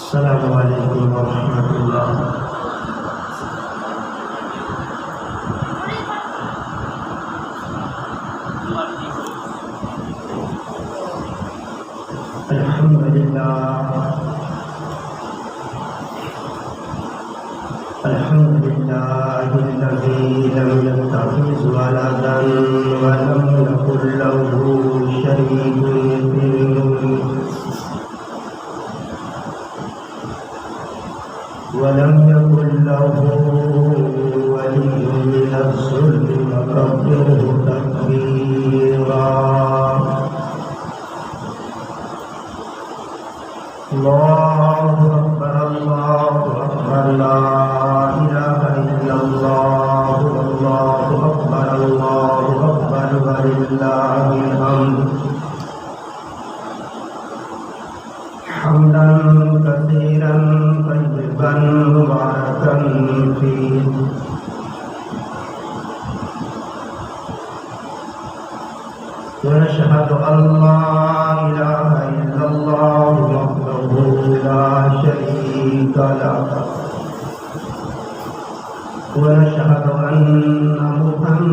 السلام علیکم ورحمۃ اللہ۔ الحمد للہ الذی لم يتخذ ولدا ولم يكن له شریک فی الملک ولم يكن له ولي من الذل وكبره تكبيرا۔ الله أكبر الله أكبر لا إله إلا الله والله أكبر الله أكبر ولله الحمد حمدا كثيرا طيبا مباركا فيه ونشهد أن لا إله إلا الله وحده لا شريك له ونشهد أن محمدا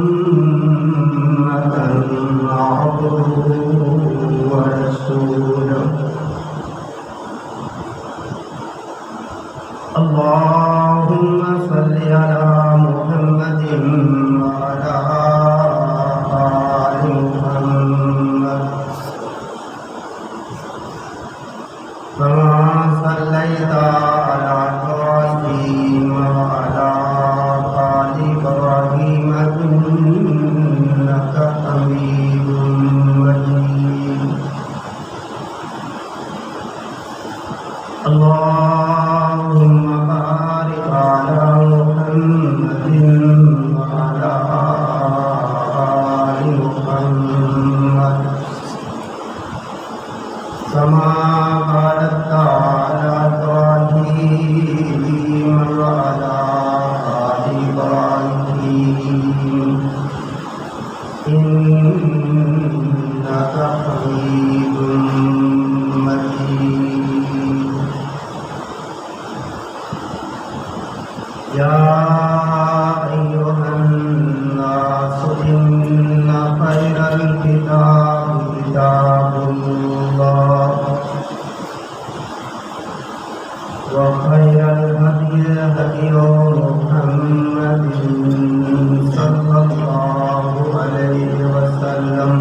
عبده ورسوله۔ اللهم صل على محمد وعلى آل محمد كما صليت على إبراهيم وعلى آل إبراهيم إنك حميد مجيد۔ اللهم بارك على محمد وعلى آل محمد كما باركت على إبراهيم وعلى آل إبراهيم إنك حميد مجيد۔ يا أيها الناس إن خير الكتاب كتاب الله وخير الهدي هدي محمد صلى الله عليه وسلم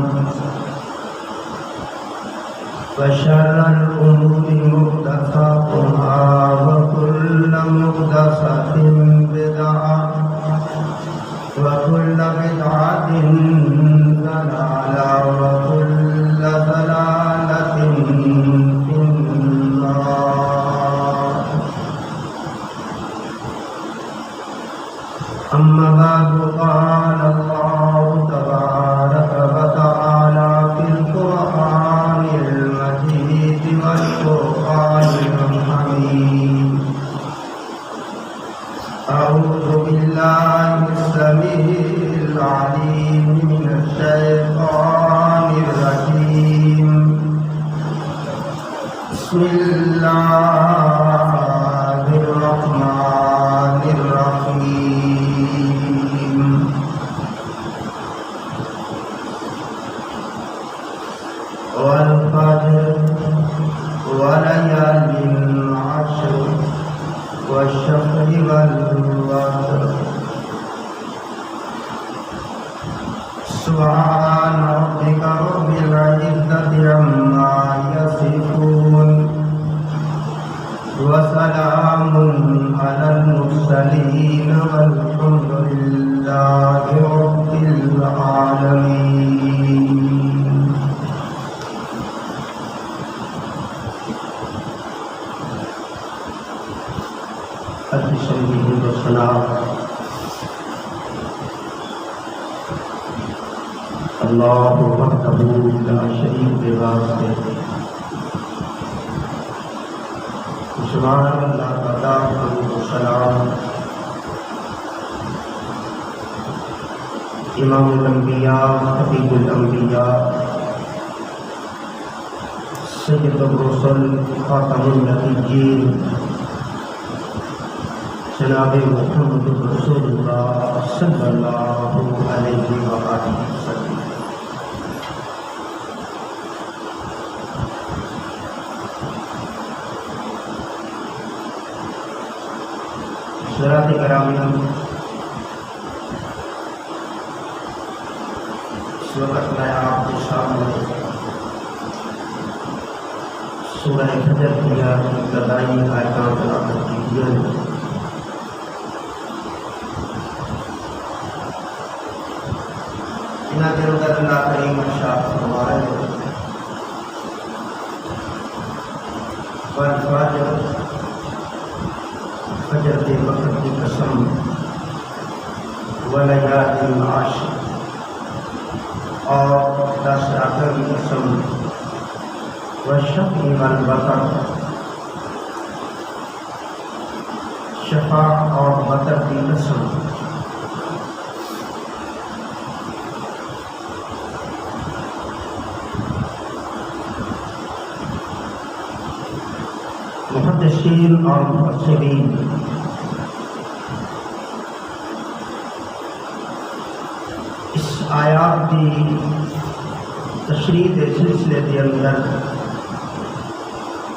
وشر الأمور محدثاتها وكل محدثة بدعة وكل بدعة ضلالة وكل ضلالة في النار۔ أما بعد قال الله تبارك وتعالى في القرآن المجيد والفرقان الحميد: أعوذ بالله السميع العليم من الشيطان الرجيم، بسم الله الرحمن الرحيم۔ والفجر وليال عشر والشفع والوتر سبحان ربك رب العزة عما يصفون وسلام على المرسلين والحمد لله رب العالمين۔ اللہ وحدہ لا شریک واسطے سبحان اللہ تعالیٰ و سلام امام الانبیاء خطیب الانبیاء سید الرسل خاتم النبیین جناب محمد رسول اللہ صلی اللہ علیہ وآلہ وسلم۔ حضرات گرامی، اس وقت میں آپ کے سامنے سورہ فجر کی ابتدائی آیات تلاوت کی ہے۔ انہاں کے اندر اللہ کریم ارشاد فرما رہے ہیں والفجر، فجر کے وقت کی قسم، ولیال عشر، اور 10 راتوں کی قسم، والشفع والوتر، شفع اور وتر کی قسم۔ محدثین اور مفسرین اس آیات کی تشریح کے سلسلے کے اندر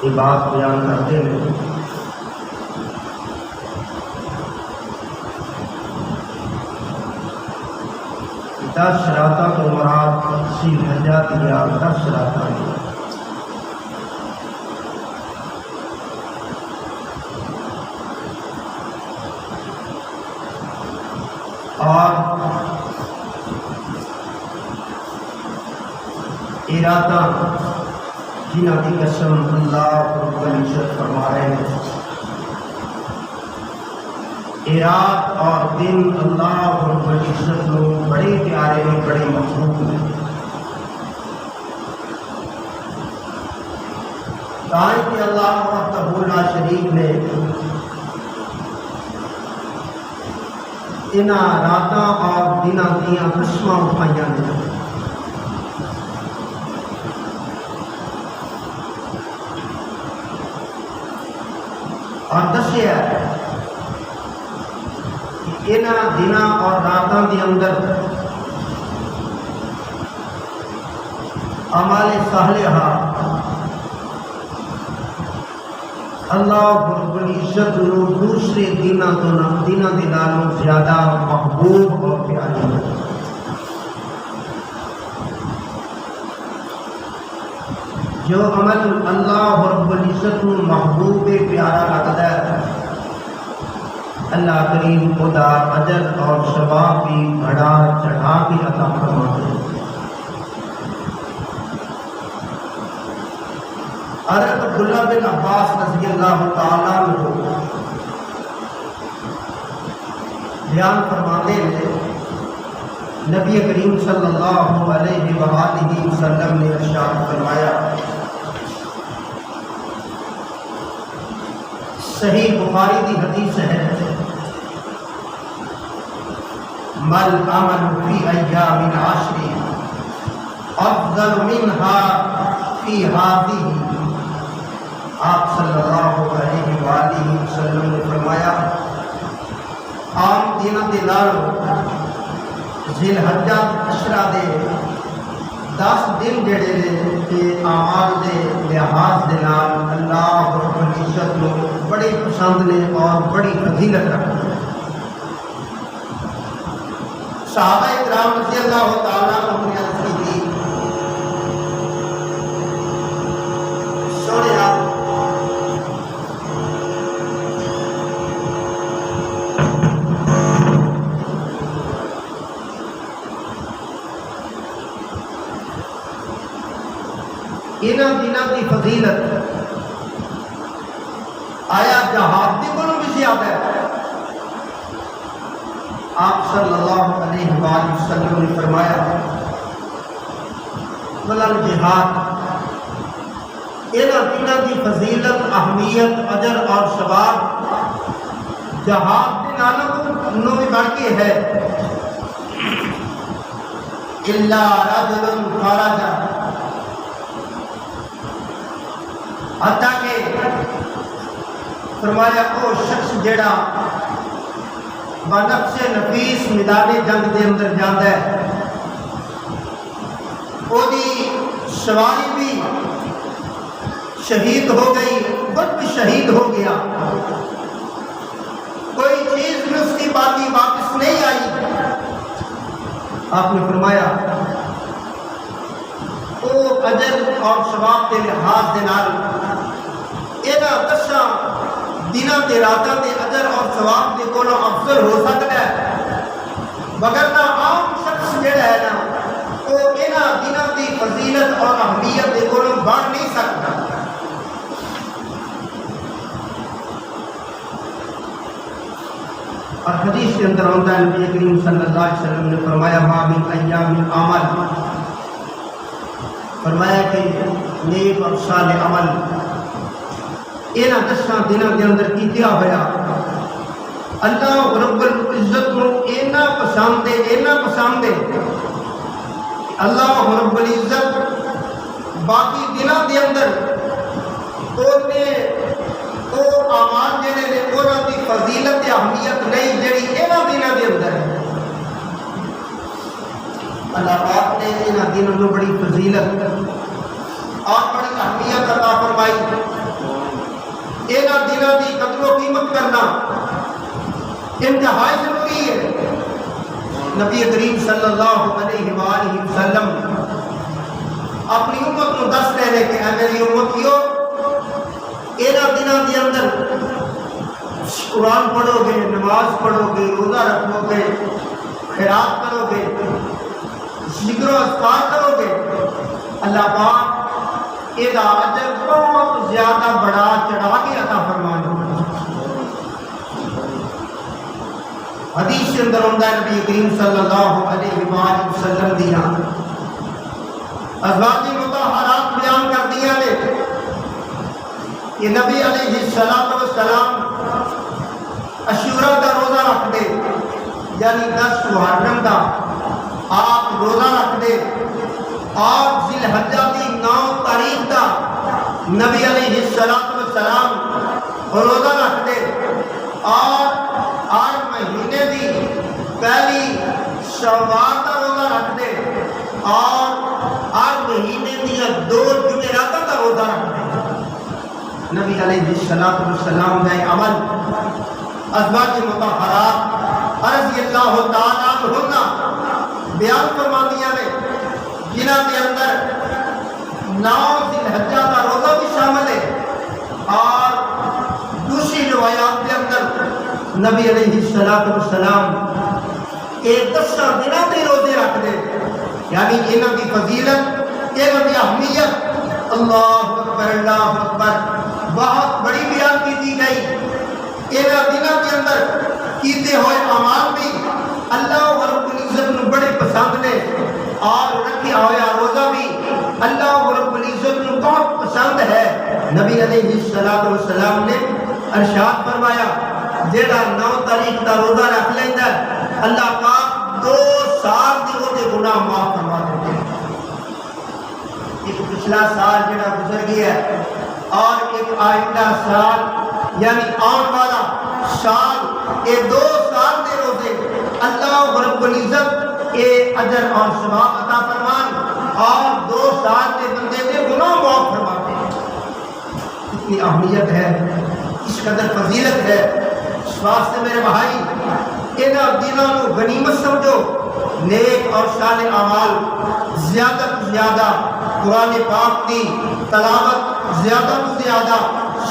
یہ بات بیان کرتے ہیں کہ 10 راتوں کو مراد ذی الحجہ یا 10 راتوں ہیں، اور ارادہ جنہاں کی قسم اللہ رب العزت فرما رہے ہیں، اراد اور دن اللہ رب العزت کو بڑے پیارے ہیں، بڑے محبوب ہیں۔ کائیں کہ اللہ وحدہ لا شریک نے انہاں راتاں اور دناں دیاں قسماں اٹھائیاں نے، اور دسیا کہ انہاں دناں اور راتاں دے اندر اعمال صالحہ اللہ رب العزت نو دوسرے دنوں دے نالوں زیادہ محبوب اور پیاری ہے۔ جو عمل اللہ رب العزت نو محبوب پیارا لگتا ہے، اللہ کریم خدا اجر اور ثواب بھی بڑھا چڑھا کے عطا فرماتے ہیں۔ حضرت عبداللہ بن عباس رضی اللہ تعالیٰ عنہ بیان فرماتے ہیں، نبی کریم صلی اللہ علیہ وآلہ وسلم نے ارشاد فرمایا، صحیح بخاری کی حدیث ہے، مل عمل فی ایام العشر افضل منها فی هذه۔ آپ صلی اللہ علیہ وآلہ وسلم نے فرمایا، عام دنوں کے نالوں ذی الحجہ عشرہ دے 10 دن جڑے نے کہ اعمال دے لحاظ دے نال اللہ رب العزت نو بڑی پسند نے اور بڑی فضیلت رکھتے ہیں۔ صحابہ اکرام رضی اللہ تعالیٰ عنہ نے عرض کی تھی، سونے آپ انہاں دنوں کی فضیلت آیا جہاد کی کولوں بھی زیادہ ہے؟ آپ صلی اللہ علیہ وآلہ وسلم نے فرمایا، ولل جہاد، انہاں دنوں کی فضیلت، اہمیت، اجر اور ثواب جہاد کے نالوں بھی بڑھ کے ہے۔ الا رجل خرج حتیٰ کہ فرمایا وہ شخص جڑا بنفس نفیس میدان جنگ دے اندر جاندا ہے وہ دی سواری بھی شہید ہو گئی، خود بھی شہید ہو گیا، کوئی چیز بھی اس کی باقی واپس نہیں آئی۔ آپ نے فرمایا وہ اجر اور ثواب کے لحاظ دے نال انہاں 10 دنوں کے راتاں دے اجر اور ثواب دے کولوں افضل ہو سکتا ہے، مگر نہ عام شخص جڑا ہے نا وہ انہاں دنوں کی فضیلت اور اہمیت دے کولوں بڑھ نہیں سکتا۔ اور حدیث کے اندر آتا ہے نبی کریم صلی اللہ علیہ وسلم نے فرمایا ما من ایام العمل، فرمایا کہ نیک اور صالح عمل انہاں 10 دنوں کے اندر کیتیا ہوا اللہ رب العزت کو اینا پسند ہے اللہ رب العزت باقی دنوں کے اندر وہ اعمال جڑے نے انہاں دی فضیلت اہمیت نہیں جڑی انہاں دنوں کے اندر ہے۔ اللہ پاک نے انہاں دنوں کو بڑی فضیلت اور بڑی اہمیت عطا فرمائی۔ انہاں دنوں کی قدر و قیمت کرنا انتہائی ضروری ہے۔ نبی کریم صلی اللہ علیہ وآلہ وسلم اپنی امت کو دس رہے کہ اے میری امتیو انہاں دنوں کے اندر قرآن پڑھو گے، نماز پڑھو گے، روزہ رکھو گے، خیرات کرو گے، ذکر و اذکار کرو گے، اللہ پاک یہ اجر بہت زیادہ بڑا چڑھا کے عطا فرمائے۔ حدیث کے اندر آتا ہے نبی کریم صلی اللہ علیہ وآلہ وسلم دیا ازواج مطہرات بیان کر دیا نے کہ نبی علیہ السلام عاشورہ کا روزہ رکھ دے، یعنی 10 محرم کا آپ روزہ رکھ دے، اور ذی الحجہ کی 9 تاریخ کا نبی علیہ السلام روزہ رکھ دے، اور 8 مہینے کی پہلی شوال کا روزہ رکھ دے، اور 8 مہینے کی 2 جمعرات کا روزہ رکھ دے۔ نبی علیہ السلام کا عمل ازواج مطہرات رضی اللہ تعالیٰ عنہن بیان فرما دیا نے، جنہاں کے اندر 9 ذی الحجہ کا روزہ بھی شامل ہے، اور دوسری روایات کے اندر نبی علیہ السلام ایک 10 دنوں کے روزے رکھ دے، یعنی انہاں کی فضیلت، انہاں کی اہمیت اللہ اکبر بہت بڑی بیان کی دی گئی۔ انہاں دنوں کے اندر کیتے ہوئے اعمال بھی اللہ رب العزت نے بڑے پسند نے، اور رکھا ہوا روزہ بھی اللہ رب العزت نے بہت پسند ہے۔ نبی علیہ السلام نے ارشاد فرمایا جیڑا 9 تاریخ کا روزہ رکھ لینا اللہ پاک 2 سال کے وہ گناہ معاف فرما دیتے ہیں۔ ایک پچھلا سال جڑا گزر گیا ہے اور ایک آئندہ سال یعنی آن والا سال، یہ 2 سال کے روزے اللہ رب العزت کے اجر اور ثواب عطا فرمان، اور 2 سال کے بندے کے گناہ معاف فرماتے ہیں۔ اتنی اہمیت ہے، اس قدر فضیلت ہے، اس واسطے میرے بھائی انہاں دنوں کو غنیمت سمجھو، نیک اور صالح اعمال زیادہ سے زیادہ، قرآن پاک کی تلاوت زیادہ سے زیادہ،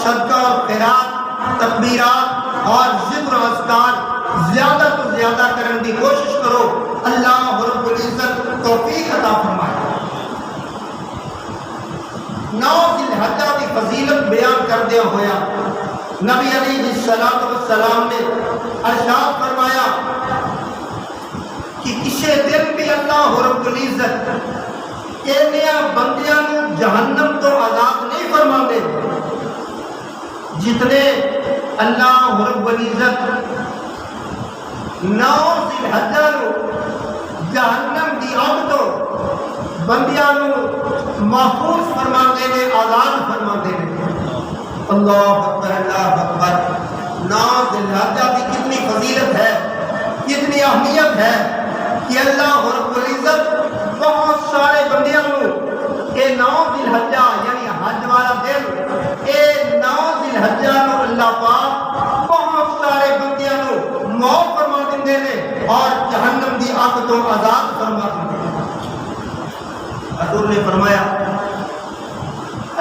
صدقہ اور خیرات، تکبیرات اور ذکر و اذکار زیادہ سے زیادہ کرنے کی کوشش کرو، اللہ رب العزت توفیق عطا فرمائے۔ 9 ذی الحجہ کی فضیلت بیان کردیا ہوا نبی علیہ السلام نے ارشاد فرمایا کہ کسی دن بھی اللہ رب العزت انہاں بندیاں نو جہنم تو آزاد نہیں فرماندے جتنے اللہ رب العزت 9 ذی الحجہ نو جہنم دی آگ تو بندیاں نو محفوظ فرماندے نے، آزاد فرماندے نے۔ اللہ اکبر اللہ اکبر. 9 ذی الحجہ کی کتنی فضیلت ہے، کتنی اہمیت ہے کہ اللہ رب العزت بہت سارے بندیاں نو اے 9 ذی الحجہ یعنی حج والا دن، اے 9 ذی الحجہ نو اللہ پاک بہت سارے بندیاں نو معاف فرما دیندے نے اور جہنم دی اگ تو آزاد فرما دیندے نے. حضور نے فرمایا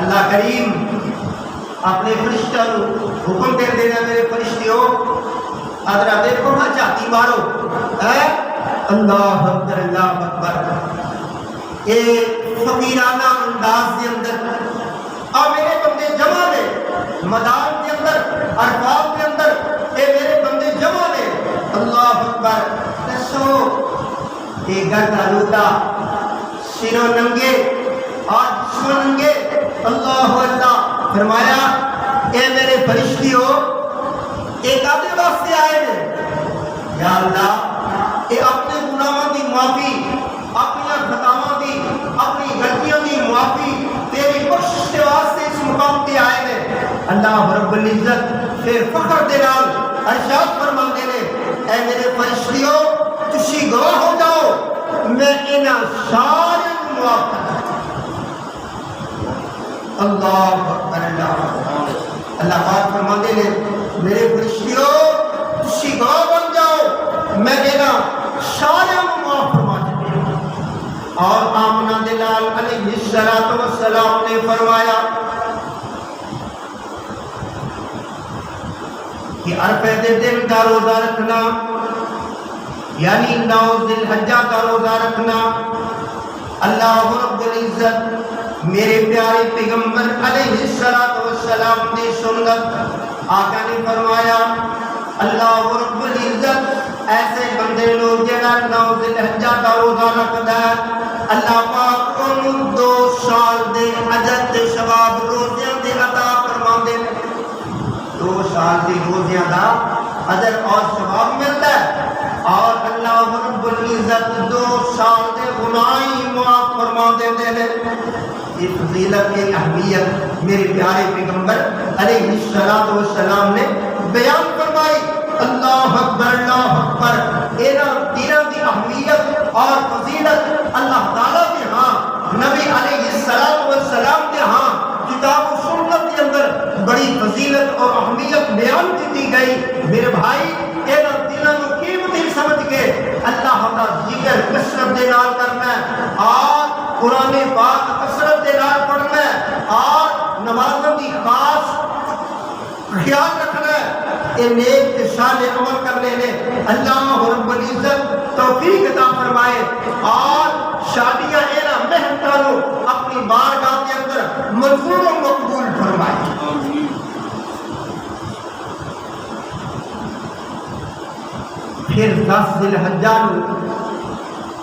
اللہ کریم اپنے فرشتوں کو حکم دے دینا، میرے فرشتیوں ادرا دیکھو نہ جاتی مارو. اللہ اکبر اللہ اکبر. اے فقیرانہ انداز کے اندر اور میرے بندے جمع نے میدان کے اندر عرفات کے اندر، اے میرے بندے جمع نے. اللہ اکبر. دسو اے گھر آلودہ سروں ننگے اور جسم ننگے. اللہ اللہ. فرمایا اے میرے فرشتیوں ایک آدھے واسطے آئے نے یا اللہ اے اپنے گناہوں کی معافی، اپنی خطاواں کی، اپنی غلطیوں کی معافی تیری بخشش کے واسطے اس مقام پہ آئے نے. اللہ رب العزت پھر فخر دے نال ارشاد فرماندے نے اے میرے فرشتیوں تسی گواہ ہو جاؤ میں انہاں سارے کو معاف کر دوں. اللہ اکبر اللہ اکبر. اللہ پاک فرماندے نے میرے فرشتیوں تسی گواہ بن جاؤ میں انہاں سارے کو معاف فرما دوں. اور آمنہ دلال علیہ السلام نے فرمایا کہ عرفے دے دن کا روزہ رکھنا یعنی 9 ذی الحجہ کا روزہ رکھنا اللہ رب العزت میرے پیارے پیغمبر علیہ السلام نے سنت. آقا نے فرمایا اللہ رب العزت ایسے بندے لوگ جنہاں 9 ذی الحجہ کا روزہ رکھدا ہے اللہ پاک انہوں 2 سال دے اجر تے ثواب روزیاں دے عطا فرماندے نے. 2 سال دی روزیاں دا اجر اور ثواب ملتا ہے اور اللہ رب العزت 2 سال دے گناہ معاف فرما دیندے نے. یہ فضیلت کی اہمیت میرے پیارے پیغمبر علیہ السلام نے بیان فرمائی. اللہ اکبر اللہ اکبر. انہاں دنوں کی اہمیت اور فضیلت اللہ تعالیٰ کے ہاں نبی علیہ السلام کے ہاں کتاب و سنت کے اندر بڑی فضیلت اور اہمیت بیان کی گئی. میرے بھائی انہاں دنوں کو قیمتی سمجھ کے اللہ کا ذکر کثرت دے نال کرنا ہے اور قرآن پاک کثرت دے نال پڑھنا ہے اور نمازوں کی خاص خیال رکھنا ہے. یہ نیک صالح عمل کرنے نے اللہ رب العزت توفیق عطا فرمائے اور شادیاں اینا محنتاں نو اپنی بارگاہ کے اندر منظور و مقبول فرمائے. پھر 10 ذی الحجہ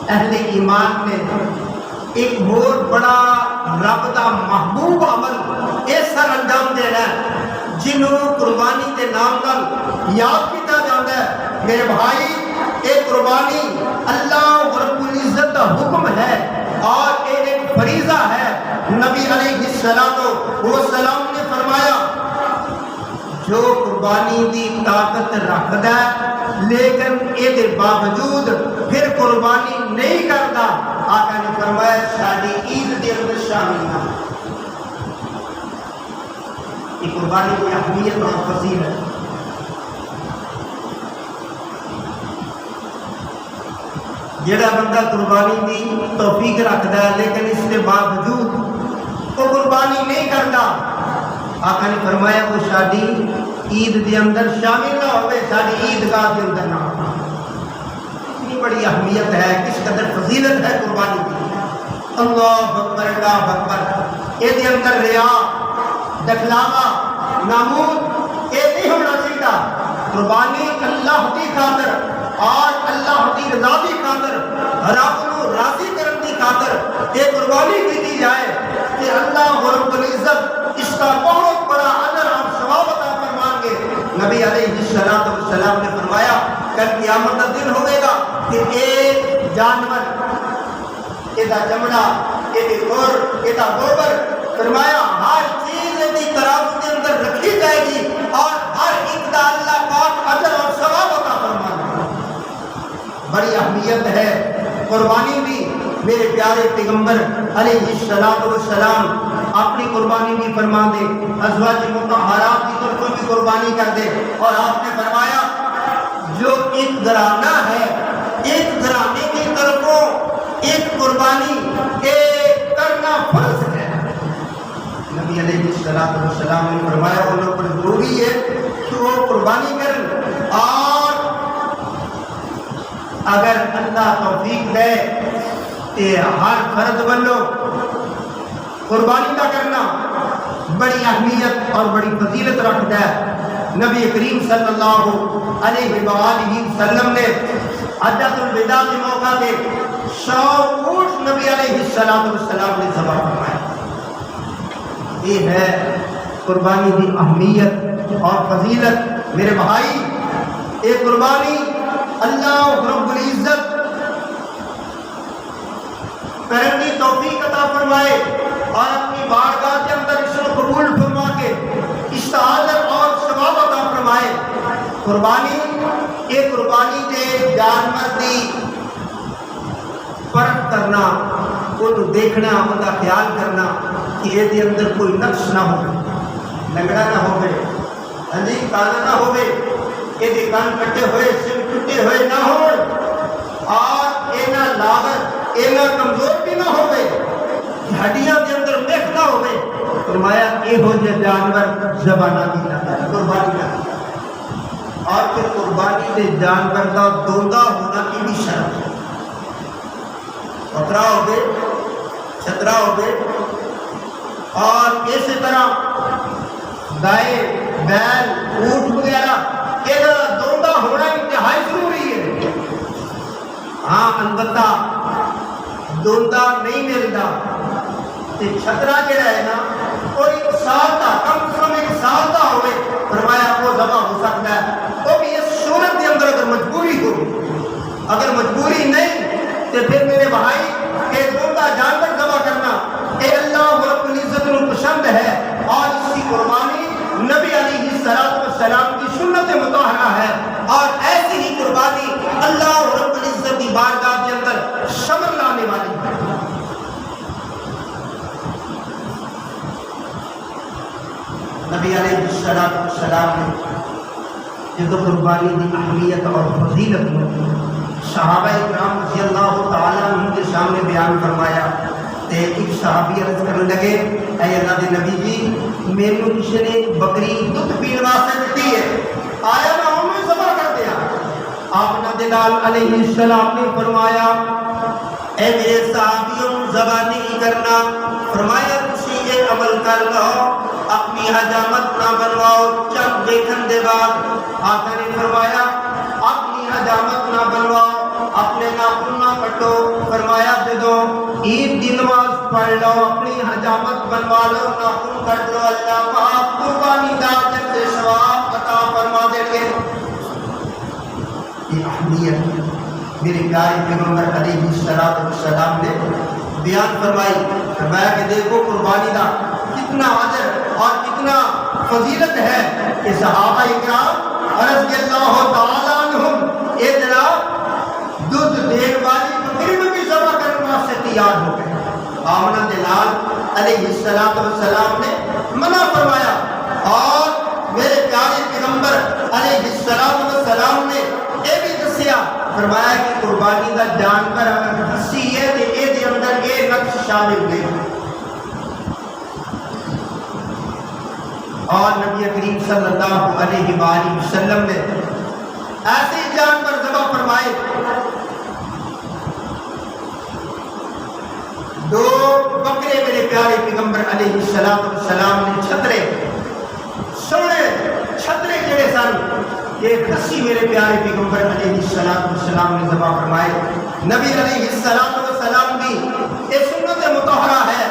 اہل ایمان نے ایک بہت بڑا رب دا محبوب عمل اس سر انجام دینا ہے جنہوں قربانی کے نام نال یاد کیتا جاتا ہے. میرے بھائی ایک قربانی اللہ رب العزت کا حکم ہے اور ایک فریضہ ہے. نبی علیہ السلام نے فرمایا جو قربانی دی طاقت رکھدا ہے لیکن یہ باوجود پھر قربانی نہیں کرتا آقا نے فرمایا ساری عید دے اندر شامل نہ. یہ قربانی کی اہمیت اور فضیلت. جڑا بندہ قربانی دی توفیق رکھتا ہے لیکن اس کے باوجود وہ قربانی نہیں کرتا آقا نے فرمایا وہ شادی عید دے اندر شامل نہ ہوئے، شادی عیدگاہ کے اندر نہ ہو. اتنی بڑی اہمیت ہے، کس قدر فضیلت ہے قربانی کی. اللہ اکبر اللہ اکبر. یہ اندر ریا دکھلاوا نامود یہ نہیں ہونا چاہیے. قربانی اللہ کی خاطر اور اللہ کی رضا کی خاطر رب کو راضی کرنے کی خاطر یہ قربانی کی جائے کہ اللہ رب العزت اس کا بہت بڑا اجر اور ثواب عطا فرمائیں گے. نبی علیہ السلام نے فرمایا کل قیامت کا دن ہوئے گا کہ ایک جانور یہ چمڑا یہ گور یہ گوبر فرمایا ہر چیز دی ترازو کے اندر رکھی جائے گی اور ہر ایک دا اللہ پاک اجر اور ثواب عطا فرمائے گا۔ بڑی اہمیت ہے قربانی بھی۔ میرے پیارے پیغمبر علیہ السلام اپنی قربانی بھی فرما دے، ازواج مطہرات کی طرفوں بھی قربانی کر دے، اور آپ نے فرمایا جو ایک گھرانہ ہے، ایک گھرانے کی طرفوں ایک قربانی کرنا فرض ہے۔ نبی علیہ السلام نے فرمایا ان لوگوں پر ضروری ہے کہ وہ قربانی کریں، اور اگر اللہ توفیق دے کہ ہر فرد والوں قربانی کا کرنا بڑی اہمیت اور بڑی فضیلت رکھتا ہے۔ نبی کریم صلی اللہ علیہ وآلہ وسلم نے حجۃ الوداع کے موقع پہ 100 اونٹ نبی علیہ السلام نے ذبح فرمائے۔ یہ ہے قربانی کی اہمیت اور فضیلت۔ میرے بھائی، یہ قربانی اللہ رب العزت کرنے کی توفیق عطا فرمائے اور اپنی بارگاہ کے اندر اس کو قبول فرما کے استعاذت اور ثواب عطا فرمائے۔ قربانی یہ قربانی دے جانور دی پرکھ کرنا، وہ دیکھنا، ان کا خیال کرنا کہ یہ دے اندر کوئی نقص نہ ہو، لنگڑا نہ ہو، کالا نہ ہو، یہ کان کٹے ہوئے، سر ٹوٹے ہوئے نہ ہو، اور یہ نہ لاغر، یہ نہ کمزور بھی نہ ہو، ہڈیاں کے اندر میخ نہ ہو۔ فرمایا یہ ہو جائے جانور ذبح نہ کیا جائے، قربانی نہ کیا۔ اور پھر قربانی دے جانور کا دوندا ہونا کی بھی شرط ہے۔ بکرا ہو گئے، چھترا ہو گئے، اور اسی طرح گائے، بیل، اونٹ وغیرہ یہ دوندا ہونا انتہائی ضروری ہے۔ ہاں البتہ دوندا نہیں ملتا تو چھترا جڑا ہے نا وہ 1 سال کا، کم سے کم 1 سال کا ہوئے، فرمایا وہ ذبح ہو سکتا ہے۔ وہ بھی اس صورت کے اندر اگر مجبوری ہو، اگر مجبوری نہیں تو پھر میرے بھائی یہ دوندا جانور ذبح کرنا یہ اللہ رب العزت کو پسند ہے، اور اس کی قربانی نبی علیہ السلام کی سنت مطہرہ ہے، اور ایسی ہی قربانی اللہ رب العزت کی بارگاہ کے اندر ثمر لانے والی ہے۔ نبی علیہ السلام نے جب قربانی کی اہمیت اور فضیلت صحابہ اکرام رضی اللہ تعالیٰ عنہ کے سامنے بیان فرمایا، تے ایک صحابی عرض کرنے لگے اے اللہ کے نبی جی، میرے کسی نے بکری دودھ پینے واسطے دیتی ہے، آیا میں انہوں ذبح کر دیا۔ آپ نبی علیہ السلام نے فرمایا اے میرے صحابیوں ذبح نہیں کرنا، فرمایا تسی یہ عمل کر لو، اپنی حجامت نہ بنواؤ، چند دیکھن دے بعد آقا نے فرمایا اپنی حجامت نہ بنواؤ، اپنے ناخن نہ کٹو، فرمایا جدو عید کی نماز پڑھ لو، اپنی حجامت بنوا لو، ناخن کٹ لو، اللہ پاک قربانی کا اجر سے ثواب عطا فرما دیں گے۔ یہ اہمیت میرے پیارے پیغمبر علیہ السلام نے بیان فرمائی، فرمایا کہ دیکھو قربانی کا کتنا اجر اور کتنا فضیلت ہے کہ صحابہ اکرام رضی اللہ تعالیٰ عنہم اے جناب دودھ دین والی بکری میں بھی ذبح کرنے واسطے تیار ہو گئے۔ آمنہ دلال علیہ السلام نے منع فرمایا، اور میرے پیارے پیغمبر علیہ السلام نے یہ بھی دسیا، فرمایا کہ قربانی کا جانور اگر دسی ہے تو یہ اندر یہ نقص شامل نہیں۔ اور نبی کریم صلی اللہ علیہ وآلہ وسلم نے ایسے جانور ذبح فرمائے، 2 بکرے میرے پیارے پیغمبر علیہ السلام نے چھترے، سونے چھترے جڑے سن، یہ کسی میرے پیارے پیغمبر علیہ السلام نے ذبح فرمائے۔ نبی علیہ السلام کی یہ سنت مطہرہ ہے،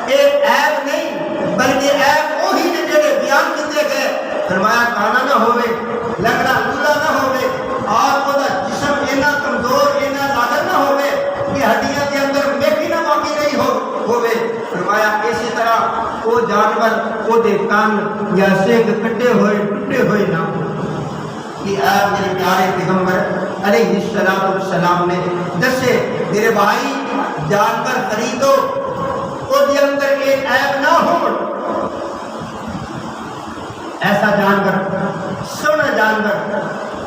ایک عیب نہیں بلکہ عیب وہی جڑے بیان کیتے گئے، فرمایا کانا نہ ہوئے، لنگڑا لولا نہ ہوئے، اور وہ جسم اینا کمزور اینا لاغر نہ ہوئے کہ ہڈیاں کے اندر میکھی نہ باقی نہیں ہوئے۔ فرمایا اسی طرح وہ جانور وہ دے کان یا سینگ کٹے ہوئے ٹوٹے ہوئے نہ ہو۔ یہ اے میرے پیارے پیغمبر علیہ السلام نے دسے میرے بھائی جانور خریدو وہ دے اندر ایک عیب نہ ہو، ایسا جانور سونا جانور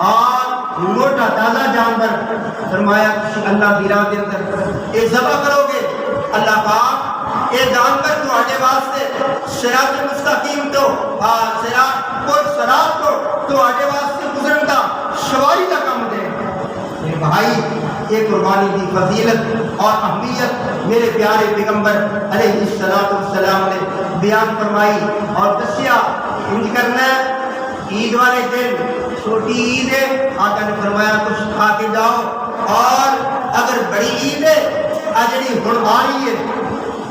اور موٹا تازہ جانور فرمایا اللہ دی راہ دے اندر یہ ذبح کرو گے اللہ پاک یہ جانور تہاڈے واسطے صراط مستقیم تو صراط کو تہاڈے واسطے گزرن دا سواری دا کم دے۔ میرے بھائی یہ قربانی کی فضیلت اور اہمیت میرے پیارے پیغمبر علیہ السلام نے بیان فرمائی اور دسیا انج کرنا عید والے دن چھوٹی عید ہے آقا نے فرمایا کچھ کھا کے جاؤ، اور اگر بڑی عید ہے اجڑی ہن آ رہی ہے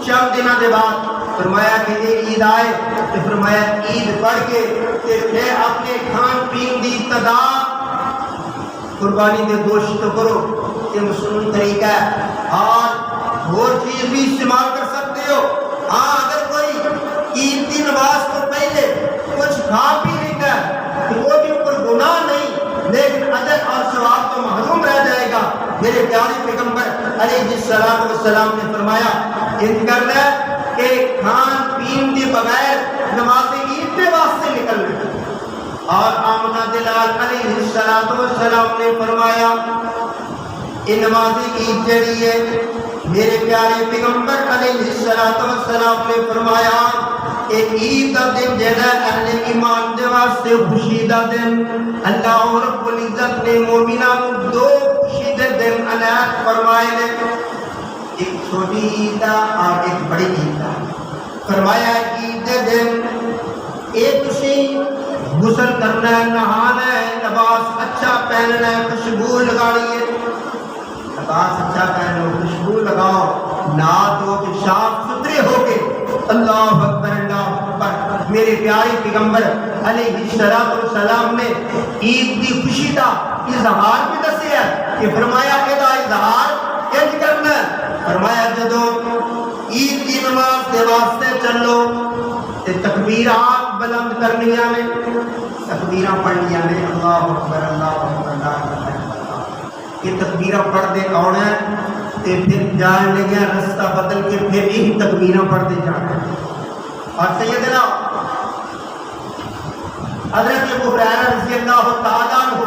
چند دنوں کے بعد فرمایا کہ یہ عید آئے تو فرمایا عید پڑھ کے پھر اپنے کھان پین کی ابتدا قربانی دے گوشت کرو، یہ مسلم طریقہ ہے، اور چیز بھی استعمال کر سکتے ہو۔ ہاں اگر کوئی عید کی نماز کو پہلے کچھ کھا پی لیتا ہے تو وہ بھی اوپر گناہ نہیں، لیکن اجر اور ثواب تو محروم رہ جائے گا۔ میرے پیارے پیغمبر علیہ السلام نے فرمایا ان کرنا ہے کہ کھان پین کے بغیر نماز عید کے واسطے نکلنا۔ اور آمنہ دلال علیہ السلام نے فرمایا یہ نماز عید جڑی ہے میرے پیارے پیغمبر علیہ السلام نے فرمایا کہ عید کا دن جہاں اہل ایمان دے واسطے خوشی دا دن، اللہ رب العزت نے مومناں کو دو خوشی دے دن عنایت فرمائے نے، ایک چھوٹی عید دا اور ایک بڑی عید دا۔ فرمایا عید دے دن ایک تسی غسل کرنا ہے، نہانا ہے، لباس اچھا پہننا ہے، خوشبو لگانی ہے، لباس اچھا پہنو، خوشبو لگاؤ، نہا دھو کے صاف ستھرے ہو کے اللہ اکبر اللہ اکبر۔ میرے پیارے پیغمبر علیہ السلام نے عید کی خوشی کا اظہار بھی دسیا کہ فرمایا کہ اظہار انج کرنا ہے، فرمایا جدو عید کی نماز کے واسطے چلو تے تکبیرات بلند کرنیاں نے، تکبیراں پڑھنیاں نے، اللہ اکبر اللہ اکبر اللہ اکبر، یہ تکبیراں پڑھتے آنا ہے تے پھر جان لگیا رستہ بدل کے پھر یہی تکبیراں پڑھتے جانا۔ اور سیدنا حضرت ابو ہریرہ رضی اللہ تعالیٰ عنہ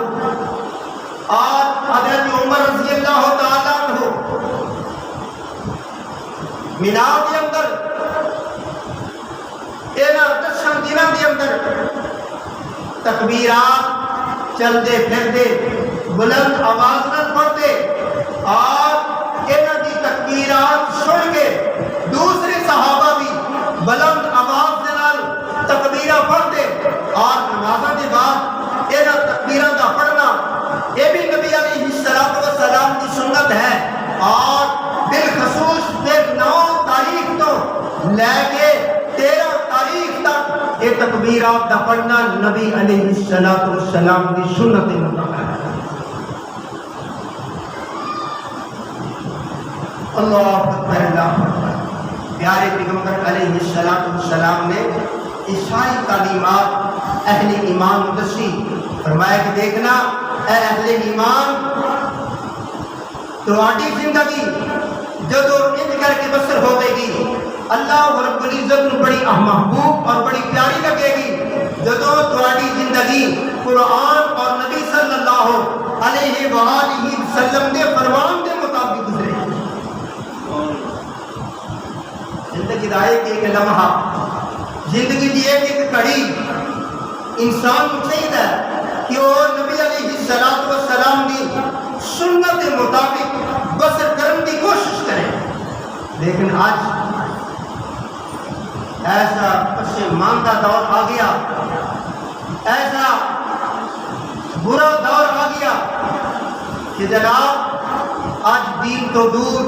اور حضرت عمر رضی اللہ تعالیٰ عنہ مینا کے اندر اینا 10 دنوں کے اندر تکبیرات چلتے پھرتے بلند آواز نہ پڑھتے، اور اینا کی تکبیرات سن کے دوسرے صحابہ بھی بلند آواز کے نال تکبیراں پڑھتے، اور نمازوں کے بعد اینا تکبیراں کا پڑھنا یہ بھی نبی علیہ السلام کی سنت ہے، اور بالخصوص پھر 9 تاریخ تو لے کے 13 تاریخ تک یہ تکبیرات کا پڑھنا نبی علیہ السلام کی سنت مطابق ہے۔ اللہ اکبر اللہ اکبر۔ پیارے پیغمبر علیہ السلام نے یہ ساری تعلیمات اہل ایمان دسی، فرمایا کہ دیکھنا اے اہل ایمان تہاڈی زندگی جدو انج کر کے بسر ہوے گی اللہ رب العزت کو بڑی محبوب اور بڑی پیاری لگے گی جدو تہاڈی زندگی قرآن اور نبی صلی اللہ علیہ وآلہ وسلم کے فرمان کے مطابق گزرے۔ زندگی کا ایک لمحہ، زندگی کی ایک کڑی انسان کو چاہیے کہ وہ نبی علیہ السلام کی سنت کے مطابق بسر کرنے کی کوشش کرے، لیکن آج ایسا پشیمان کا دور آ گیا، ایسا برا دور آ گیا کہ جناب آج دین تو دور،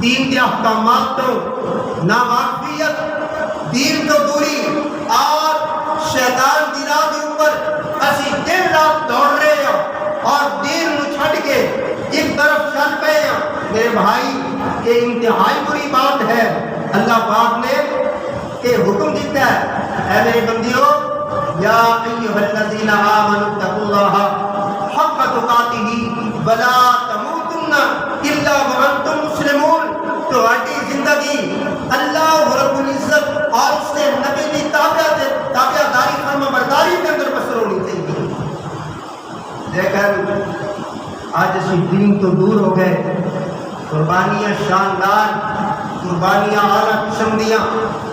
دین کے احکامات تو ناواقفیت، دین تو دوری، اور شیطان کی راہ کے اوپر اسی دن رات دوڑ رہے ہیں اور دین نو چھڈ کے ایک طرف چل پے ہیں۔ میرے بھائی یہ انتہائی بری بات ہے۔ اللہ پاک نے کہ حکم دیتا ہے اے میرے بندیو یا ایھا الذین آمنوا اتقوا اللہ حق تقاتہ ولا تموتن الا وانتم مسلمون. تہاڈی زندگی اللہ رب العزت اور اس کے نبی کی تابعداری فرما برداری کے اندر بسر ہونی چاہیے. لیکن آج اسی دین تو دور ہو گئے. قربانیاں شاندار، قربانیاں اعلیٰ قسم دیاں،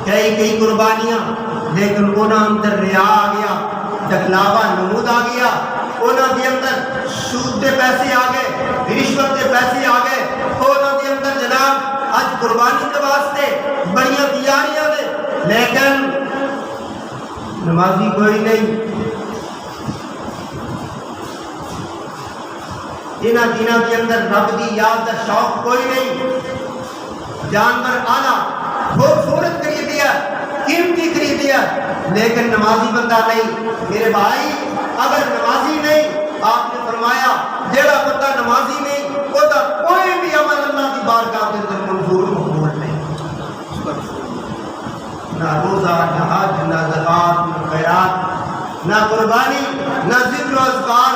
کئی قربانیاں، لیکن انہاں اندر ریا آ گیا، دکھلاوا نمود آ گیا، انہاں دے اندر سود دے پیسے آ گئے، رشوت دے پیسے آ گئے، انہاں دے اندر جناب آج قربانی کے واسطے بڑیاں تیاریاں نے، لیکن نمازی کوئی نہیں. انہاں دنوں کے اندر رب دی یاد کا شوق کوئی نہیں. جانور آنا خوبصورت خریدیا، قیمتی خریدیا، لیکن نمازی بندہ نہیں. میرے بھائی اگر نمازی نہیں، آپ نے فرمایا جیڑا بندہ نمازی نہیں وہ دا کوئی بھی عمل اللہ کی بارگاہ کے اندر منظور مقبول نہیں. نہ روزہ، نہ حج، نہ زکوٰۃ، نہ خیرات، نہ قربانی، نہ ذکر و اذکار،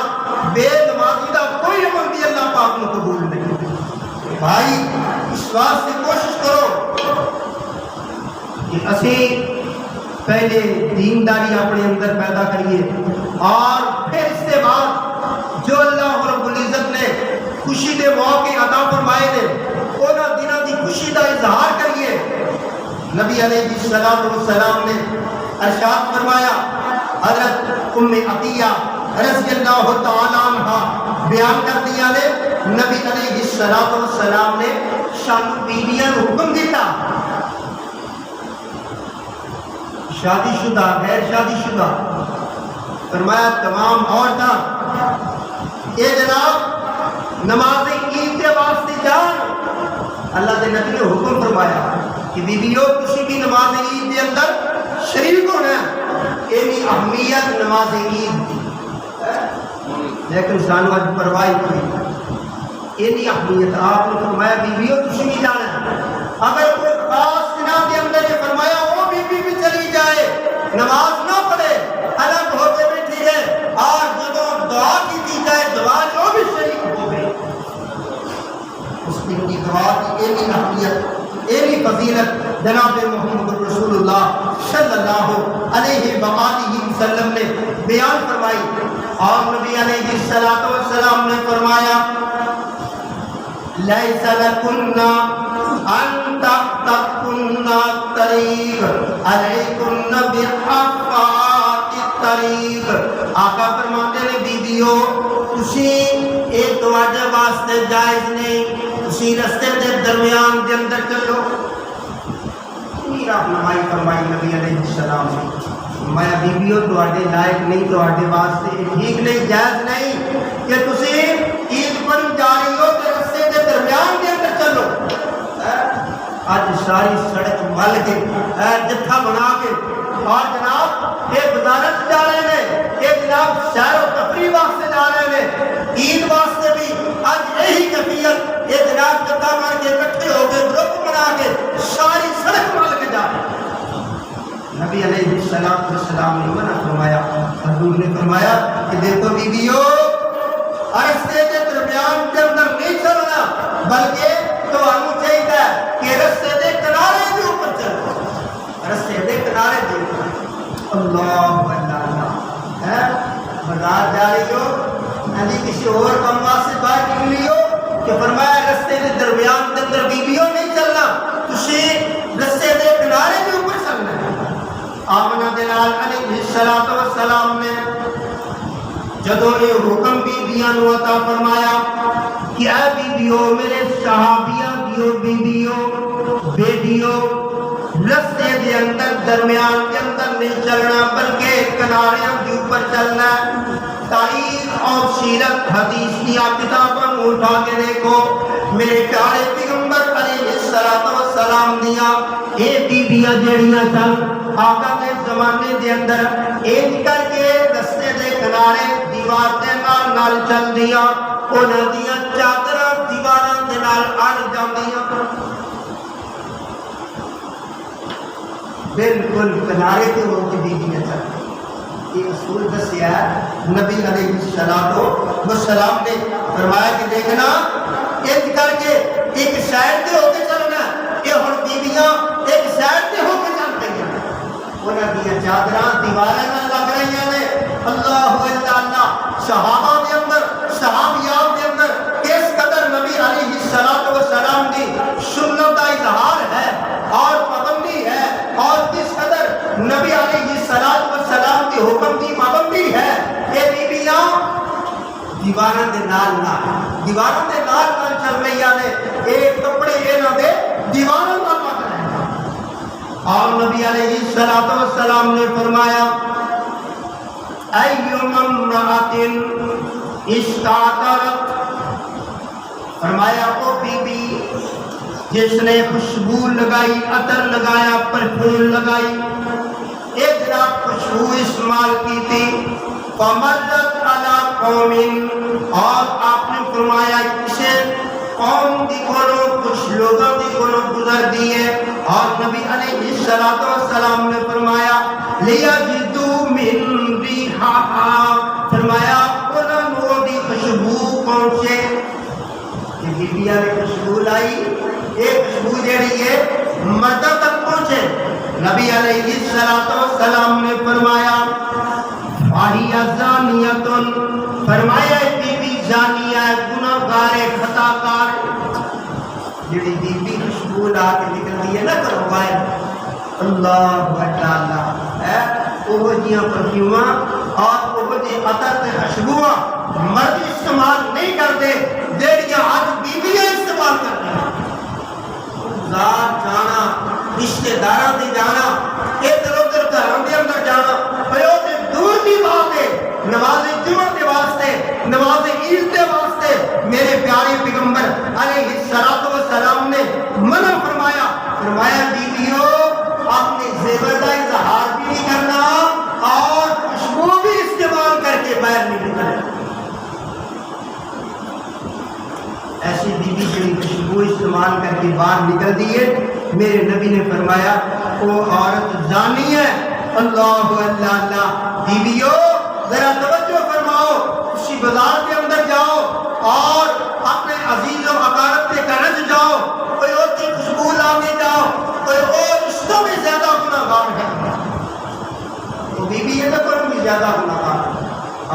بے نمازی دا کوئی عمل بھی اللہ پاک کو قبول نہیں. بھائی اس واسطے کوشش کرو کہ اسی پہلے دینداری اپنے اندر پیدا کریے، اور پھر اس کے بعد جو اللہ رب العزت نے خوشی دے موقع عطا فرمائے نے انہاں دنوں دی خوشی دا اظہار کریے. نبی علیہ السلام نے ارشاد فرمایا، حضرت ام عطیہ رضی اللہ تعالی عنہ بیان کر دیا نے، نبی علیہ السلام نے شان بیویاں کو حکم دیتا، شادی شدہ غیر شادی شدہ، فرمایا تمام عورتاں یہ جناب نماز عید کے واسطے جان. اللہ کے نبی نے حکم فرمایا کہ بیویوں کسی بھی نماز عید کے اندر شریک ہونا ہے. یہ اہمیت نماز عید کی، لیکن سانو اج پرواہ کوئی یہ اہمیت. آپ نے فرمایا بیویوں کسی بھی جانا ہے. اگر کوئی خاص دنوں کے اندر یہ فرمایا وہ بیوی بھی چلی جائے، نماز نہ پڑھے، الگ ہو کے بیٹھی ہے، اور جب دعا کی جائے دعا جو بھی شریک ہو گئے، اس دن کی دعا کی ایک اہمیت، ایک فضیلت جناب محمد رسول اللہ صلی اللہ علیہ وآلہ وسلم نے بیان فرمائی. اور نبی علیہ السلام نے فرمایا لیس لکن ان تقطعن الطریق علیکن بحفاظ الطریق. آقا فرماتے ہیں بیویوں تسی یہ تواڈے واسطے جائز نہیں، تسی رستے دے درمیان دے اندر چلو. رہنمائی فرمائی نبی علیہ السلام نے، میں بیویوں تواڈے لائق نہیں، تواڈے واسطے ٹھیک نہیں، جائز نہیں کہ تسی عید پر جا رہی ہو تے رستے دے درمیان دے اندر چلو. اج ساری سڑک مل کے جتھا بنا کے اور جناب یہ وزارت جا رہے ہیں، یہ جناب سیر و تفریح واسطے جا رہے ہیں، عید واسطے بھی اج یہی کیفیت، یہ جناب جتھا مار کے اکٹھے ہو کے گروپ بنا کے ساری سڑک مل کے جا رہے ہیں. نبی علیہ السلام نے منع فرمایا. حضور نے فرمایا کہ دیکھو بیویوں رستے کے درمیان کے اندر نہیں چلنا، بلکہ تو ہم چاہیے کہ رستے دے کنارے کے اوپر چلو، رستے دے کنارے دے اوپر. اللہ اللہ ہے بازار جا رہی ہو، یعنی کسی اور کام واسطے باہر نکلی ہو، کہ فرمایا رستے کے درمیان کے اندر بیویوں نہیں چلنا، تسی رستے دے کنارے کے اوپر چلنا ہے. آمنہ دلال علیہ السلام نے جدو یہ حکم بیویاں نو عطا فرمایا کہ اے بیویوں میرے صحابیہ دیو بیویوں بیٹیوں رستے دے اندر درمیان کے اندر نہیں چلنا بلکہ کناریاں کے اوپر چلنا ہے. تاریخ اور سیرت حدیث کی کتابوں کو اٹھا کے دیکھو، میرے پیارے پیغمبر علیہ السلام دیا یہ بیویاں جڑیاں سن آقا کے زمانے دے اندر ایک کر کے رستے دے کنارے دیوار دے نال چل دیا، انہاں دیاں چادراں دیواراں دے نال اڑ جاندیاں. بالکل کنارے تے ہو کے بیویاں چلتی یہ اصول دسیا نبی علیہ السلام نے فرمایا کہ دیکھنا ایک کر کے ایک سائڈ تے ہو کے چلنا یہ ہن بیویاں ایک سائڈ تے ہو کے چل پئی انہاں دی چادراں دیواراں نال لگ رہی نے اللہ اللہ صحابہ دے اندر صحابیات دے اندر کس قدر نبی علیہ السلام کی سنت کا اظہار ہے اور پابندی ہے اور کس قدر نبی علیہ السلام کی حکم کی پابندی ہے یہ بیویاں دیواراں دے نال چل رہی نے یہ کپڑے انہاں دے دیواراں نال لگ رہے ہیں اور نبی علیہ السلام نے فرمایا ایما امرأۃ استعطرت فرمایا او بی بی جس نے خوشبو لگائی عطر لگایا پرفیوم لگائی ایک رات خوشبو استعمال کی تھی فمرت علی قوم اور آپ نے فرمایا کسی قوم کی کولوں کچھ لوگوں کی کولوں گزر دیے اور نبی علیہ السلام نے فرمایا لیجدوا من ریحہا فرمایا انہوں دی خوشبو پہنچے کہ بیبیاں نے خوشبو لائی ایک خوشبو جیڑی ہے مردہ تک پہنچے نبی علیہ السلام نے فرمایا فَهِيَ زَانِيَةٌ فرمایا بی بی زانیہ گناہگار خطا کار جیڑی بی بی خوشبو لا کے نکلتی ہے نا کرو باہر اللہ اللہ ہے وہ جیاں پرفیوماں اور وہ جی عطر تے خوشبوواں مرد استعمال نہیں کرتے جیڑیاں آج بیویاں استعمال کرتے ہیں ذات جانا رشتے داراں دے جانا ادھر ادھر گھراں دے اندر جانا پھر وہ تے دور دی بات ہے نماز جمعہ کے واسطے نماز عید کے واسطے میرے پیارے پیغمبر علیہ السلام نے منع فرمایا بیویوں اپنے زیور کا اظہار بھی نہیں کرنا اور خوشبو بھی استعمال کر کے باہر نہیں نکلنا ایسی بیوی جو خوشبو استعمال کر کے باہر نکل دیے میرے نبی نے فرمایا وہ عورت زانی ہے اللہ اللہ بیویوں ذرا توجہ فرماؤ اسی بازار کے اندر جاؤ اور اپنے عزیز و اقارب کے گھر جاؤ کوئی اور کی خوشبو لانے جاؤ کوئی اور رشتوں میں زیادہ گناہگار ہے وہ بیوی ہے تو بھی زیادہ گناہگار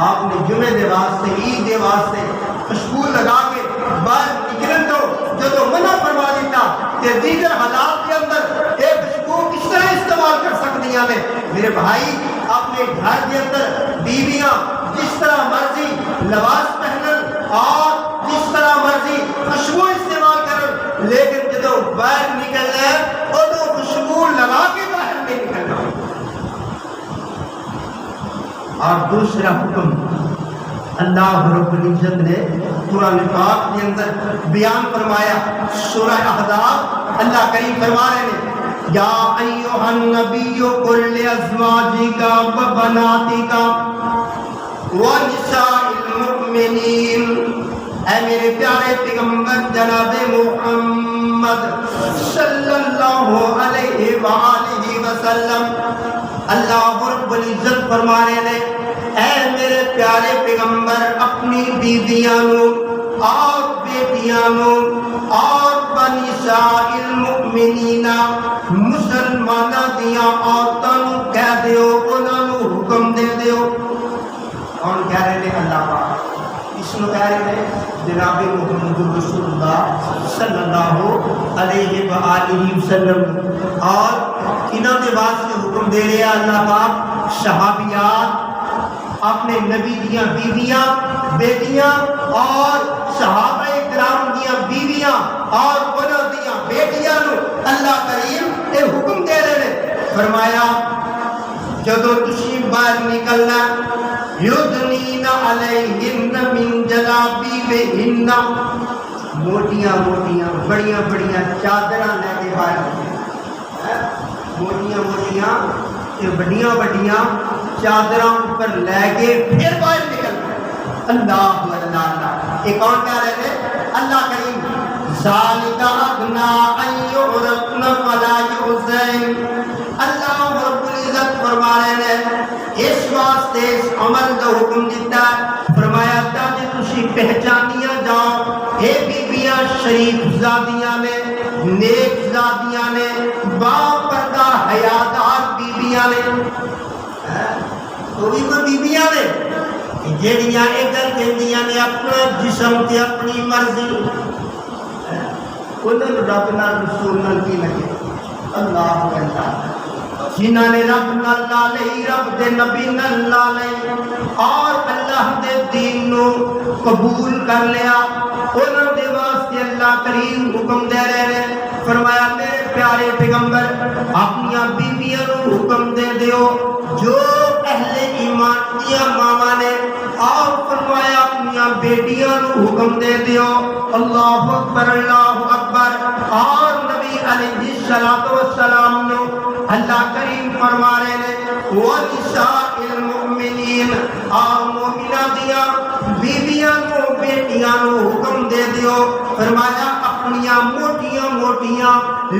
آپ نے جمعے دے واسطے عید دے واسطے خوشبو لگا کے باہر نکلن دو جو منع فرما دیتا کہ دیگر حالات کے اندر ایک خوشبو کس طرح استعمال کر سکتی ہیں میرے بھائی اپنے گھر کے اندر بیویاں جس طرح مرضی لباس پہنن اور جس طرح مرضی خوشبو استعمال کرن لیکن جب باہر نکلنا ہے تو خوشبو لگا کے باہر نہیں نکلنا اور دوسرا حکم اللہ رب العزت نے قرآن پاک کے اندر بیان فرمایا سورہ احزاب اللہ کریم فرما رہے ہیں یا ایھا النبی قل لازواجک و بناتک و نساء المؤمنین اے میرے پیارے پیغمبر جناب محمد صلی اللہ علیہ وآلہ وسلم اللہ رب العزت فرما رہے ہیں اے میرے پیارے پیغمبر اپنی بیویاں اور بیٹیاں اور بنساء المؤمنین مسلمانہ دیاں عورتوں کہہ دیو انہوں حکم دے دیو کون کہہ رہے ہیں اللہ پاک اس میں کہہ رہے ہیں جناب محمد رسول اللہ صلی اللہ علیہ وآلہ وسلم اور انہوں نے واسطے حکم دے رہے ہیں اللہ پاک صحابیات اپنے نبی دیاں بیویاں بیٹیاں اور صحابہ کرام دیاں بیویاں اور انہاں دیاں بیٹیاں نو اللہ کریم یہ حکم دے رہے ہیں فرمایا جدو تسی باہر نکلنا یدنین علیہن من جلابیبہن موٹیاں موٹیاں بڑیاں بڑیاں چادراں لے کے باہر موٹیاں موٹیاں بڑیاں بڑیاں چادراں اوپر لے کے پھر باہر نکلنا اللہ اللہ اللہ یہ کون کہہ رہے تھے اللہ کریم ذالک ادنیٰ ان یعرفن فلا یؤذین اللہ واسطے اس عمل کا حکم دیتا ہے، فرمایا تاکہ تسی پہچانیاں جاؤ اے بیبیاں شریف زادیاں نے، نیک زادیاں نے، با پردہ حیادار بیبیاں نے، وہ بھی کوئی بیبیاں نے جہاں یہ گل کہندیاں نے اپنا جسم تے اپنی مرضی، انہوں نے رب نال رسول نال کی لگے اللہ اللہ، جنہاں نے رب نال لا لئی، رب دے نبی نال لا لئی اور اللہ دے دین نو قبول کر لیا، انہوں دے واسطے اللہ کریم حکم دے رہے ہیں، فرمایا میرے پیارے پیغمبر اپنی بیویاں نو حکم دے دیو جو اہل ایمان دیا ماما نے، اور فرمایا اپنی بیٹیاں نو حکم دے دیو اللہ اکبر اللہ اکبر، اور نبی علیہ الصلوۃ والسلام نو اللہ کریم فرما رہے ہیں وَنِسَاءِ الْمُؤْمِنِينَ، اور مومنہ دیا بیویاں نو بیٹیاں نو حکم دے دیو، فرمایا اپنیاں موٹیاں موٹیاں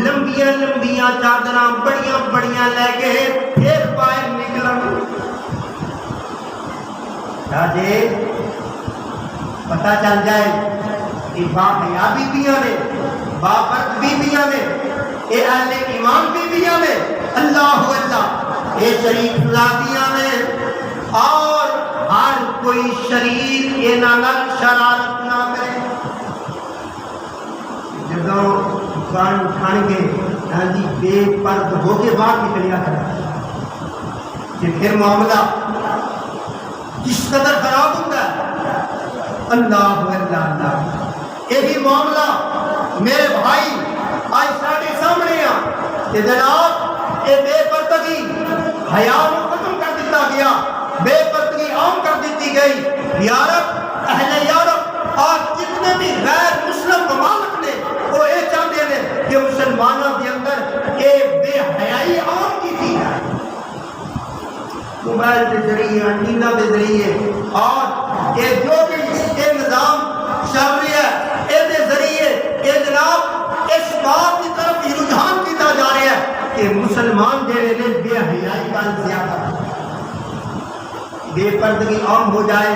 لمبیاں لمبیاں چادراں بڑیاں بڑیاں لے کے پھر باہر نکلن، تاکہ پتہ چل جائے کہ با حیا بیویاں نے، با پرد بیویاں نے، اے اہل ایمان بیویاں نے، اللہ اللہ اے شریف زادیاں نے، اور ہر کوئی شریف انہاں نال شرارت نہ کرے، جدوں گان اٹھان کے ہاں جی بے پرد ہو کے باہر نکلیا کرے کہ پھر معاملہ کس قدر خراب ہوتا ہے، اللہ اللہ اللہ، یہی معاملہ میرے بھائی آج ساڑھے سامنے کہ جناب یہ بے پردگی حیا کو ختم کر دیتا گیا، بے پردگی عام کر دیتی گئی، یورپ اہل یورپ اور جتنے بھی غیر مسلم ممالک نے وہ یہ چاہتے ہیں کہ مسلمانوں کے اندر یہ بے حیائی عام کی تھی، موبائل کے ذریعے انٹینا کے ذریعے اور یہ جو بھی یہ نظام چل رہا ہے یہ ذریعے یہ جناب اس بات کی طرف ہی رجحان کیتا جا رہا ہے کہ مسلمان جڑے نے بے حیائی کا زیادہ بے پردگی عام ہو جائے،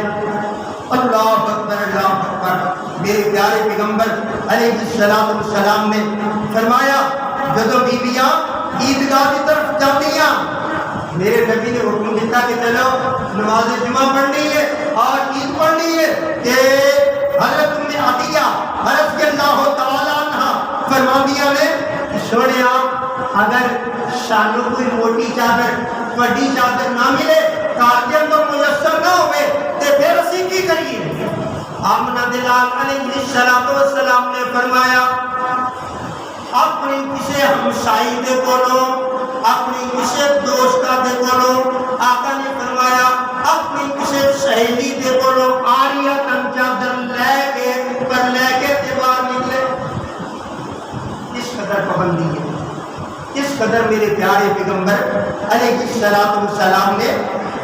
اللہ اکبر اللہ اکبر، میرے پیارے پیغمبر علیہ الصلوۃ والسلام نے فرمایا جدو بیویاں عیدگاہ کی طرف جاندیاں، میرے نبی نے حکم دیتا کہ چلو نماز جمعہ پڑھنی ہے اور عید پڑھنی ہے، کہ حضرت ام عطیہ رضی اللہ تعالی عنہ فرماندیاں نے سونے اگر سانو کوئی موٹی چادر بڑی چادر نہ ملے گھر کے اندر میسر نہ ہوئے تو پھر اسی کی کریے، آمنہ دلال علیہ الصلوۃ والسلام نے فرمایا اپنی کسی ہمسائی دے کولوں، اپنی کسی دوستہ دے کولوں، آقا نے فرمایا اپنی کسی سہیلی دے کولوں آریہ تن چادر لے کے اوپر لے کے باہر نکلے، اس قدر پابندی ہے، اس قدر میرے پیارے پیغمبر علیہ الصلوۃ والسلام نے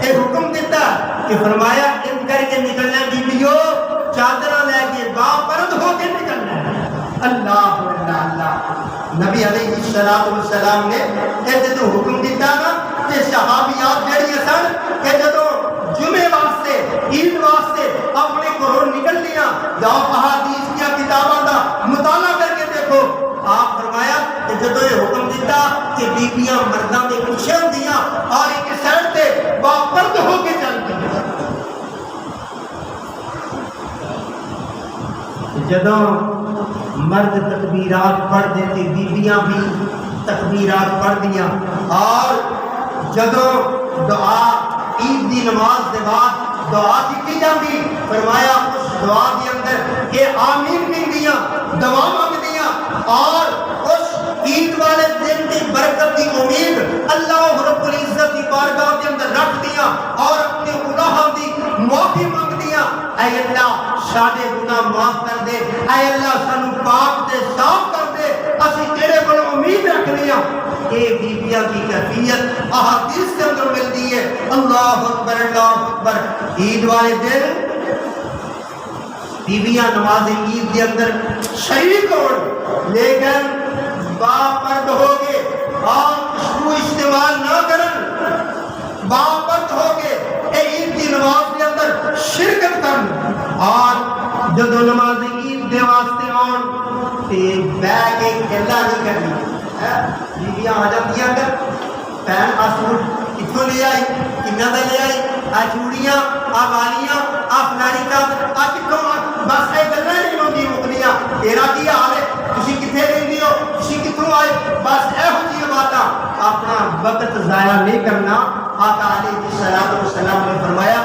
ایک حکم دیتا کہ فرمایا ان کر کے نکلنا بیویو چادر لے کے باپرد ہو کے نکلنا ہے، اللہ اللہ اللہ، نبی علیہ الصلوۃ والسلام نے یہ جدو حکم دیتا نا کہ صحابیات جڑی سن کہ جدو جمعے واسطے عید واسطے اپنے گھروں نکل لیا، جاؤ احادیث کی کتاباں دا مطالعہ کر کے دیکھو، آپ فرمایا کہ جدو یہ حکم دیتا کہ بیبیاں مرداں دے پیچھے ہوندیاں اور ایک سائڈ تے باپرد ہو کے چلتی ہیں، جدو مرد تکبیرات پڑھ دیتے بیبیاں بھی تکبیرات پڑھ دیا، اور جدو دعا عید دی نماز دے بعد دعا کی جاتی، فرمایا اس دعا کے اندر یہ آمین کہندیاں دعا مانگدیاں، اور اس عید والے دن کی برکت کی امید اللہ رب العزت کی بارگاہ کے اندر رکھ دیا اور اپنے گناہوں کی معافی مانگ دیا، اے اللہ سارے گناہ معاف کر دے، اے اللہ سانو پاک تے صاف کر دے، اسی تیرے کو امید رکھ لیا، یہ بیبیاں کی کیفیت احادیث کے اندر ملتی ہے، اللہ اکبر اللہ اکبر، عید والے دن بیویاں نماز عید کے اندر شریک ہو لیکن باپرد ہو کے اور خوشبو استعمال نہ کرن، باپرد ہو کے بیویاں آ جاتی ہیں اگر پہن آ سوٹ کتوں لے آئی کنہ دا لے آئی آ چوڑیاں آ والیاں آ فلانی چادر آ کتوں بس یہ گلاں نہیں ہوندیاں مکنیاں تیرا کی حال ہے تسی کتنے رہندے ہو تسی کتوں آئے بس یہو جہی باتاں اپنا وقت ضائع نہیں کرنا آقا علیہ الصلوۃ والسلام نے فرمایا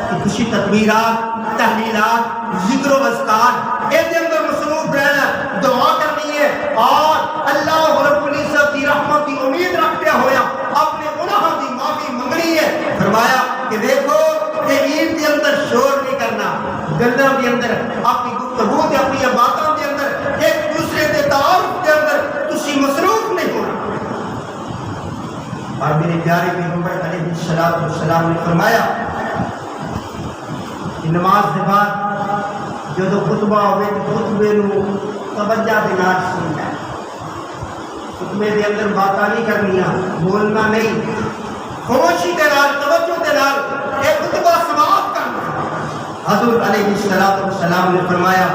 کہ تسی تکبیرات تحلیلات ذکر و اذکار اے دے اندر مصروف رہنا دعا کرنی ہے اور اللہ رب العزت کی رحمت کی امید رکھتے ہویا اپنے گناہوں کی معافی منگنی ہے فرمایا کہ دیکھو کہ عید کے اندر شور نہیں کرنا گلوں کے اندر اپنی گفتگو کے اپنی باتوں کے اندر ایک دوسرے کے تعارف کے اندر تسی مصروف نہیں ہونا اور میرے پیارے پیغمبر علیہ الصلوۃ والسلام نے فرمایا کہ نماز کے بعد جو خطبہ ہوئے خطبے نو توجہ دے نال سننا ہے خطبے دے اندر باتاں نہیں کرنیاں بولنا نہیں خاموشی دے نال توجہ دے نال ایک خطبہ سماعت کرنا حضور علیہ الصلوۃ والسلام نے فرمایا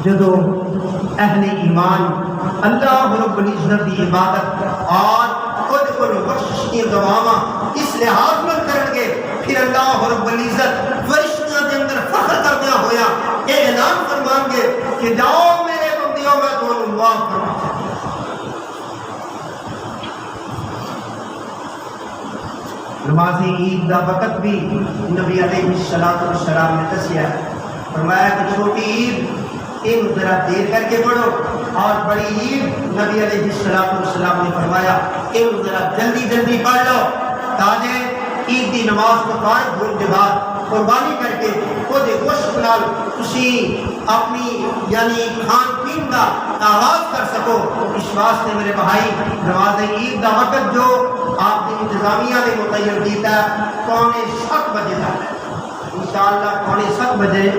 جدو اہل ایمان اللہ رب العزت کی عبادت اور خود کو بخشش کی دعاواں اس لحاظ میں کرن گے پھر اللہ رب العزت فرشتوں کے اندر فخر کردیا ہویا یہ اعلان فرمان گے کہ جاؤ میرے بندیوں میں تمہیں معاف کرنا نماز عید دا وقت بھی نبی علیہ الصلوۃ والسلام نے دسیا فرمایا کہ چھوٹی عید ان ذرا دیر کر کے پڑھو اور بڑی عید نبی علیہ الصلوۃ والسلام نے فرمایا ان ذرا جلدی جلدی پڑھ لو تاکہ عید کی نماز کو فارغ ہونے کے بعد قربانی کر کے خود گوشت نال تسی اپنی یعنی کھان پین کا آغاز کر سکو اس واسطے میرے بھائی نماز عید کا وقت جو آپ کی انتظامیہ نے متعین کیتا ہے 6:45 بجے تک انشاءاللہ 6:45 بجے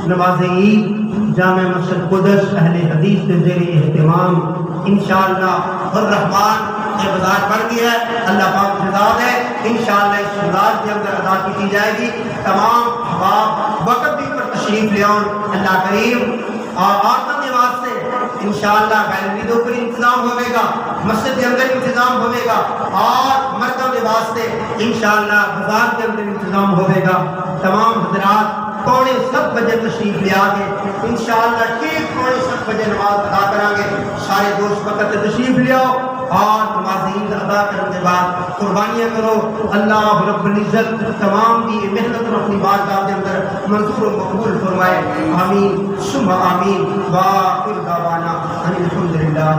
نماز عید جامع مسجد قدس اہل حدیث کے زیر اہتمام انشاءاللہ الرحمن یہ بازار بڑھ گیا ہے اللہ پاک جزا دے انشاءاللہ اس بازار کے اندر ادا کی جائے گی تمام احباب وقت بھی پر تشریف لے آؤ اللہ کریم اور عورتوں کے واسطے انشاءاللہ گیلری کے اوپر انتظام ہوئے گا مسجد کے اندر انتظام ہوئے گا اور مردوں کے واسطے انشاءاللہ بازار کے اندر انتظام ہوئے گا تمام حضرات 6:45 بجے تشریف لے آگے انشاءاللہ ٹھیک 6:45 بجے نماز ادا کریں گے سارے دوست وقت تشریف لے آؤ اور نماز عید ادا کرنے کے بعد قربانیاں کرو اللہ رب العزت تمام کی محنت اور اپنی بارگاہ کے اندر منظور و مقبول فرمائے آمین ثم آمین وآخر دعوانا الحمدللہ